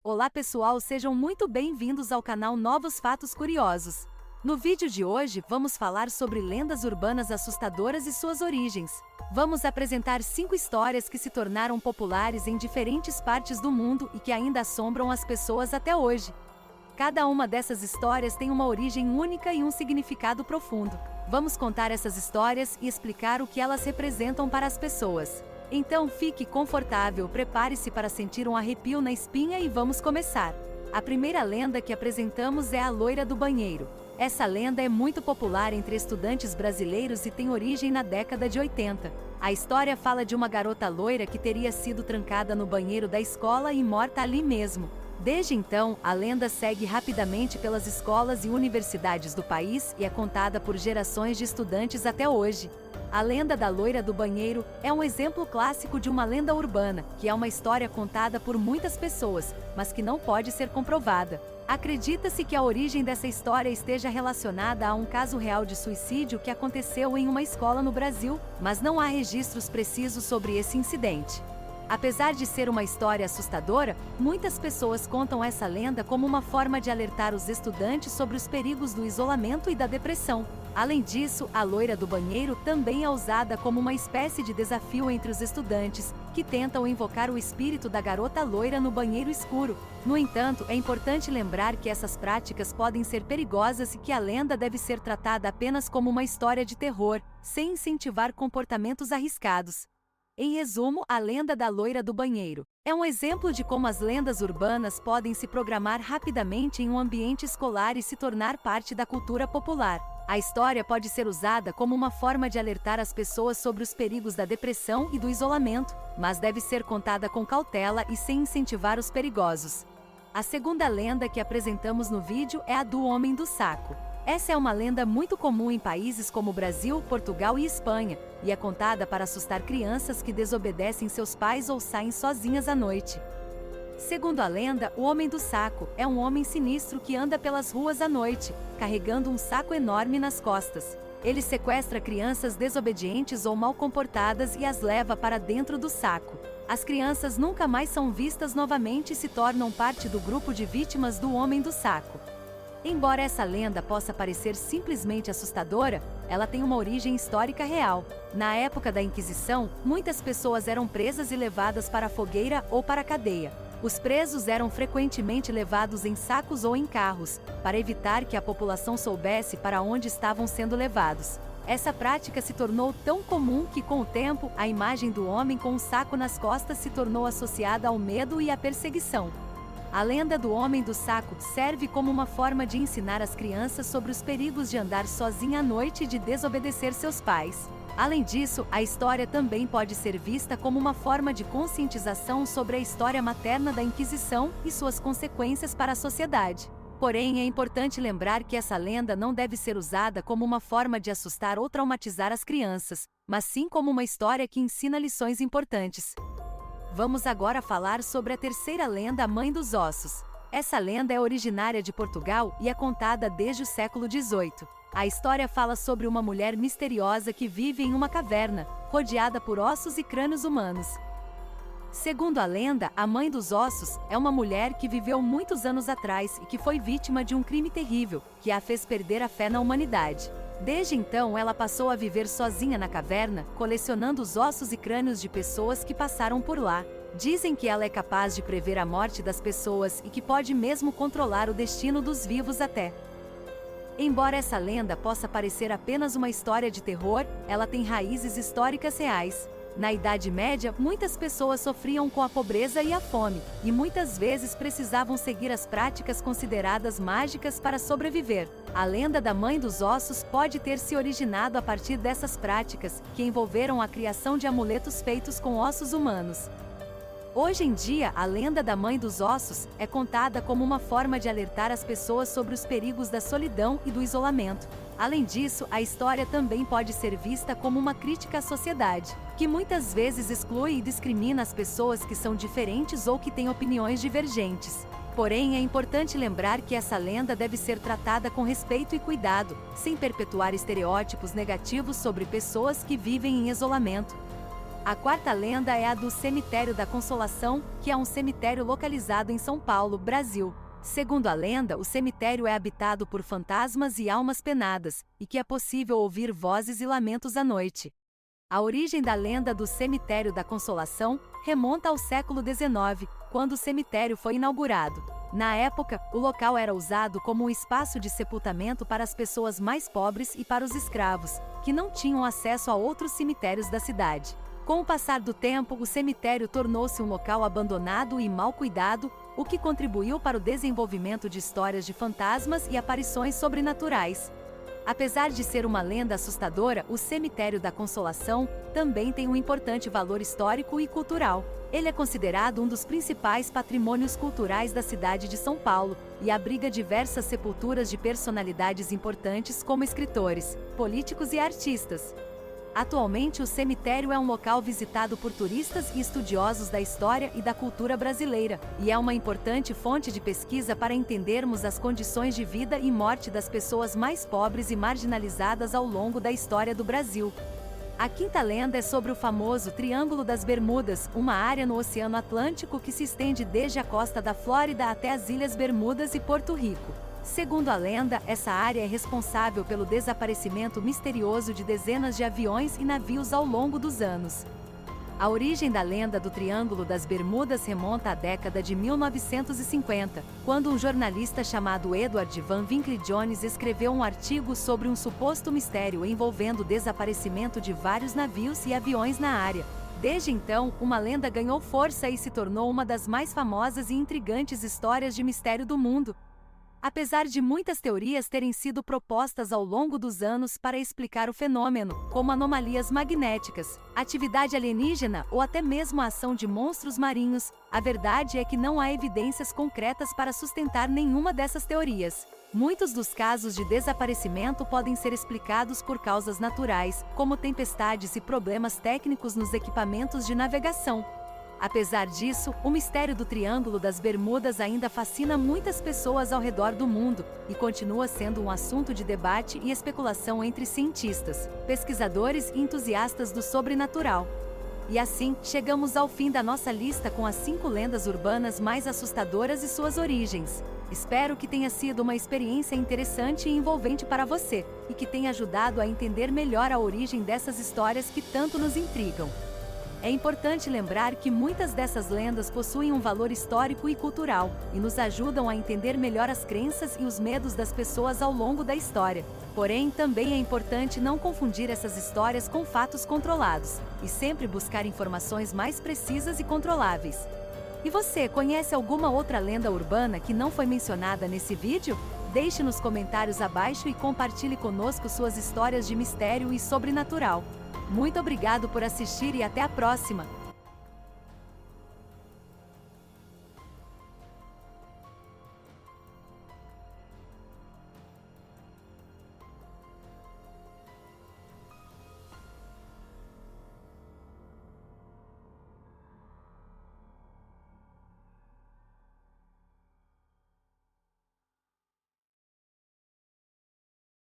Olá pessoal, sejam muito bem-vindos ao canal Novos Fatos Curiosos. No vídeo de hoje, vamos falar sobre lendas urbanas assustadoras e suas origens. Vamos apresentar 5 histórias que se tornaram populares em diferentes partes do mundo e que ainda assombram as pessoas até hoje. Cada uma dessas histórias tem uma origem única e um significado profundo. Vamos contar essas histórias e explicar o que elas representam para as pessoas. Então fique confortável, prepare-se para sentir um arrepio na espinha e vamos começar. A primeira lenda que apresentamos é a loira do banheiro. Essa lenda é muito popular entre estudantes brasileiros e tem origem na década de 80. A história fala de uma garota loira que teria sido trancada no banheiro da escola e morta ali mesmo. Desde então, a lenda segue rapidamente pelas escolas e universidades do país e é contada por gerações de estudantes até hoje. A lenda da loira do banheiro é um exemplo clássico de uma lenda urbana, que é uma história contada por muitas pessoas, mas que não pode ser comprovada. Acredita-se que a origem dessa história esteja relacionada a um caso real de suicídio que aconteceu em uma escola no Brasil, mas não há registros precisos sobre esse incidente. Apesar de ser uma história assustadora, muitas pessoas contam essa lenda como uma forma de alertar os estudantes sobre os perigos do isolamento e da depressão. Além disso, a loira do banheiro também é usada como uma espécie de desafio entre os estudantes, que tentam invocar o espírito da garota loira no banheiro escuro. No entanto, é importante lembrar que essas práticas podem ser perigosas e que a lenda deve ser tratada apenas como uma história de terror, sem incentivar comportamentos arriscados. Em resumo, a lenda da loira do banheiro é um exemplo de como as lendas urbanas podem se programar rapidamente em um ambiente escolar e se tornar parte da cultura popular. A história pode ser usada como uma forma de alertar as pessoas sobre os perigos da depressão e do isolamento, mas deve ser contada com cautela e sem incentivar os perigosos. A segunda lenda que apresentamos no vídeo é a do Homem do Saco. Essa é uma lenda muito comum em países como Brasil, Portugal e Espanha, e é contada para assustar crianças que desobedecem seus pais ou saem sozinhas à noite. Segundo a lenda, o Homem do Saco é um homem sinistro que anda pelas ruas à noite, carregando um saco enorme nas costas. Ele sequestra crianças desobedientes ou mal comportadas e as leva para dentro do saco. As crianças nunca mais são vistas novamente e se tornam parte do grupo de vítimas do Homem do Saco. Embora essa lenda possa parecer simplesmente assustadora, ela tem uma origem histórica real. Na época da Inquisição, muitas pessoas eram presas e levadas para a fogueira ou para a cadeia. Os presos eram frequentemente levados em sacos ou em carros, para evitar que a população soubesse para onde estavam sendo levados. Essa prática se tornou tão comum que, com o tempo, a imagem do homem com um saco nas costas se tornou associada ao medo e à perseguição. A lenda do Homem do Saco serve como uma forma de ensinar as crianças sobre os perigos de andar sozinha à noite e de desobedecer seus pais. Além disso, a história também pode ser vista como uma forma de conscientização sobre a história materna da Inquisição e suas consequências para a sociedade. Porém, é importante lembrar que essa lenda não deve ser usada como uma forma de assustar ou traumatizar as crianças, mas sim como uma história que ensina lições importantes. Vamos agora falar sobre a terceira lenda, a Mãe dos Ossos. Essa lenda é originária de Portugal e é contada desde o século XVIII. A história fala sobre uma mulher misteriosa que vive em uma caverna, rodeada por ossos e crânios humanos. Segundo a lenda, a Mãe dos Ossos é uma mulher que viveu muitos anos atrás e que foi vítima de um crime terrível, que a fez perder a fé na humanidade. Desde então, ela passou a viver sozinha na caverna, colecionando os ossos e crânios de pessoas que passaram por lá. Dizem que ela é capaz de prever a morte das pessoas e que pode mesmo controlar o destino dos vivos até. Embora essa lenda possa parecer apenas uma história de terror, ela tem raízes históricas reais. Na Idade Média, muitas pessoas sofriam com a pobreza e a fome, e muitas vezes precisavam seguir as práticas consideradas mágicas para sobreviver. A lenda da Mãe dos Ossos pode ter se originado a partir dessas práticas, que envolveram a criação de amuletos feitos com ossos humanos. Hoje em dia, a lenda da Mãe dos Ossos é contada como uma forma de alertar as pessoas sobre os perigos da solidão e do isolamento. Além disso, a história também pode ser vista como uma crítica à sociedade, que muitas vezes exclui e discrimina as pessoas que são diferentes ou que têm opiniões divergentes. Porém, é importante lembrar que essa lenda deve ser tratada com respeito e cuidado, sem perpetuar estereótipos negativos sobre pessoas que vivem em isolamento. A quarta lenda é a do Cemitério da Consolação, que é um cemitério localizado em São Paulo, Brasil. Segundo a lenda, o cemitério é habitado por fantasmas e almas penadas, e que é possível ouvir vozes e lamentos à noite. A origem da lenda do Cemitério da Consolação remonta ao século XIX, quando o cemitério foi inaugurado. Na época, o local era usado como um espaço de sepultamento para as pessoas mais pobres e para os escravos, que não tinham acesso a outros cemitérios da cidade. Com o passar do tempo, o cemitério tornou-se um local abandonado e mal cuidado, o que contribuiu para o desenvolvimento de histórias de fantasmas e aparições sobrenaturais. Apesar de ser uma lenda assustadora, o Cemitério da Consolação também tem um importante valor histórico e cultural. Ele é considerado um dos principais patrimônios culturais da cidade de São Paulo e abriga diversas sepulturas de personalidades importantes como escritores, políticos e artistas. Atualmente, o cemitério é um local visitado por turistas e estudiosos da história e da cultura brasileira, e é uma importante fonte de pesquisa para entendermos as condições de vida e morte das pessoas mais pobres e marginalizadas ao longo da história do Brasil. A quinta lenda é sobre o famoso Triângulo das Bermudas, uma área no Oceano Atlântico que se estende desde a costa da Flórida até as Ilhas Bermudas e Porto Rico. Segundo a lenda, essa área é responsável pelo desaparecimento misterioso de dezenas de aviões e navios ao longo dos anos. A origem da lenda do Triângulo das Bermudas remonta à década de 1950, quando um jornalista chamado Edward Van Winkle Jones escreveu um artigo sobre um suposto mistério envolvendo o desaparecimento de vários navios e aviões na área. Desde então, uma lenda ganhou força e se tornou uma das mais famosas e intrigantes histórias de mistério do mundo. Apesar de muitas teorias terem sido propostas ao longo dos anos para explicar o fenômeno, como anomalias magnéticas, atividade alienígena ou até mesmo a ação de monstros marinhos, a verdade é que não há evidências concretas para sustentar nenhuma dessas teorias. Muitos dos casos de desaparecimento podem ser explicados por causas naturais, como tempestades e problemas técnicos nos equipamentos de navegação. Apesar disso, o mistério do Triângulo das Bermudas ainda fascina muitas pessoas ao redor do mundo e continua sendo um assunto de debate e especulação entre cientistas, pesquisadores e entusiastas do sobrenatural. E assim, chegamos ao fim da nossa lista com as 5 lendas urbanas mais assustadoras e suas origens. Espero que tenha sido uma experiência interessante e envolvente para você, e que tenha ajudado a entender melhor a origem dessas histórias que tanto nos intrigam. É importante lembrar que muitas dessas lendas possuem um valor histórico e cultural, e nos ajudam a entender melhor as crenças e os medos das pessoas ao longo da história. Porém, também é importante não confundir essas histórias com fatos controlados, e sempre buscar informações mais precisas e controláveis. E você, conhece alguma outra lenda urbana que não foi mencionada nesse vídeo? Deixe nos comentários abaixo e compartilhe conosco suas histórias de mistério e sobrenatural. Muito obrigado por assistir e até a próxima!